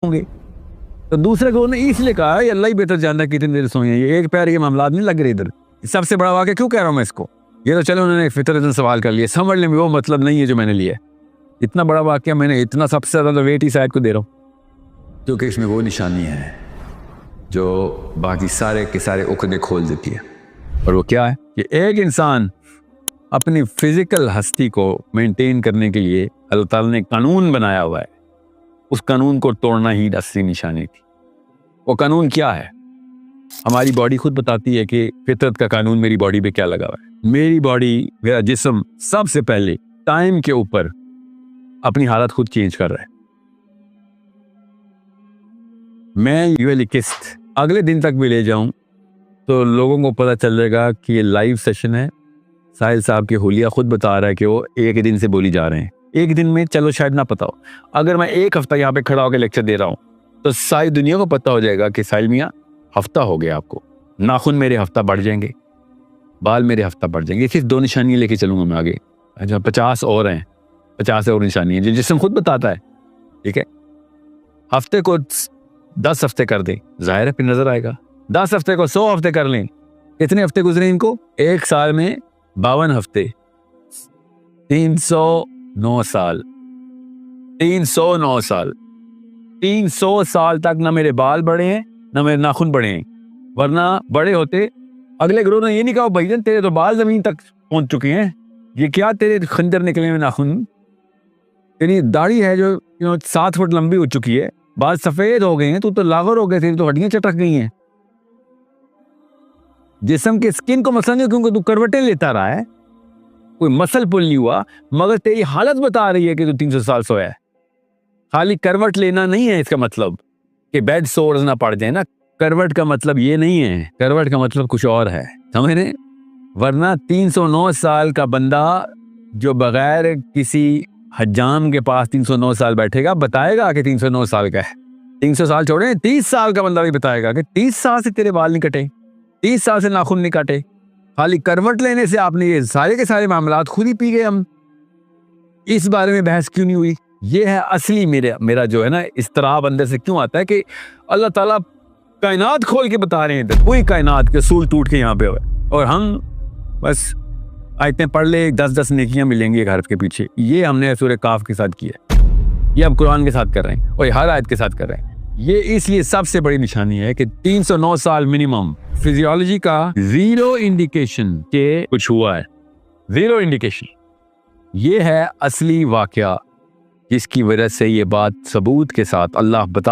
होंगे। तो दूसरे को ने इसलिए कहा है अल्लाह ही बेहतर जानता है कितनी देर सोए हैं, ये एक पैर के मामला नहीं लग रहे इधर। सबसे बड़ा वाक्य क्यों कह रहा हूँ मैं इसको, ये तो चलो उन्होंने फितरतन सवाल कर लिया, समझ लें वो मतलब नहीं है जो मैंने लिया। इतना बड़ा वाक्य मैंने इतना सबसे ज़्यादा वेट इस आयत को दे रहा हूँ क्योंकि इसमें वो निशानी है जो बाकी सारे के सारे उकदे खोल देती है। और वो क्या है कि एक इंसान अपनी फिजिकल हस्ती को मेंटेन करने के लिए अल्लाह ताला ने कानून बनाया हुआ है, उस कानून को तोड़ना ही असली निशानी थी। वो कानून क्या है? हमारी बॉडी खुद बताती है कि फितरत का कानून मेरी बॉडी पे क्या लगा हुआ है। मेरी बॉडी, मेरा जिस्म सबसे पहले टाइम के ऊपर अपनी हालत खुद चेंज कर रहा है। मैं यूएली किस्त अगले दिन तक भी ले जाऊं तो लोगों को पता चल जाएगा कि ये लाइव सेशन है। साहिल साहब के हुलिया खुद बता रहा है कि वो एक दिन से बोली जा रहे हैं। एक दिन में चलो शायद ना पता हो, अगर मैं एक हफ्ता यहाँ पे खड़ा होकर लेक्चर दे रहा हूँ तो सारी दुनिया को पता हो जाएगा कि साहिल मियाँ हफ्ता हो गया आपको, नाखून मेरे हफ्ता बढ़ जाएंगे, बाल मेरे हफ्ता बढ़ जाएंगे। सिर्फ 2 निशानियाँ लेके चलूंगा मैं आगे। अच्छा 50 और हैं, 50 और निशानी है जो जिस्म खुद बताता है। ठीक है, हफ्ते को 10 हफ्ते कर दें, जाहिर है फिर नजर आएगा। 10 हफ्ते को 100 हफ्ते कर लें, कितने हफ्ते गुजरे इनको? एक साल में 52 हफ्ते, 309 साल, 309 साल, 300 साल तक ना मेरे बाल बढ़े हैं ना मेरे नाखून बढ़े हैं। वरना बड़े होते अगले ग्रोह ने ये नहीं कहा भाईजान तेरे तो बाल जमीन तक पहुंच चुके हैं, ये क्या तेरे खंजर निकले में नाखून, तेरी दाढ़ी है जो 7 फुट लंबी हो चुकी है, बाल सफेद हो गए हैं, तू तो लावर हो गए, तेरी तो हड्डियां चटक गई हैं। जिस्म के स्किन को मसला नहीं क्योंकि तू करवटें लेता रहा है, कोई मसल पुल नहीं हुआ, मगर तेरी हालत बता रही है कि तू 300 साल सोया है। खाली करवट लेना नहीं है इसका मतलब कि बेड सोर्स ना पड़ जाए ना, करवट का मतलब ये नहीं है, करवट का मतलब कुछ और है, समझ रहे? वरना 309 साल का बंदा जो बगैर किसी हज्जाम के पास 309 साल बैठेगा बताएगा कि 309 साल का है। 300 साल छोड़े, 30 साल का बंदा भी बताएगा कि 30 साल से तेरे बाल नहीं कटे, 30 साल से नाखून नहीं काटे। खाली करवट लेने से आपने ये सारे के सारे मामलात खुद ही पी गए। हम इस बारे में बहस क्यों नहीं हुई? ये है असली मेरा जो है ना इस्तराब अंदर से क्यों आता है कि अल्लाह ताला कायनात खोल के बता रहे हैं, पूरी कायनात के सूल टूट के यहाँ पे हुए और हम बस आयतें पढ़ ले, 10-10 नेकियां मिलेंगी एक हर्फ के पीछे। ये हमने सूरह काफ के साथ किया, ये हम कुरान के साथ कर रहे हैं और हर आयत के साथ कर रहे हैं। ये इसलिए सबसे बड़ी निशानी है कि 309 साल मिनिमम। फिजियोलॉजी का 0 इंडिकेशन के कुछ हुआ है, 0 इंडिकेशन। ये है असली वाकया जिसकी वजह से ये बात सबूत के साथ अल्लाह बता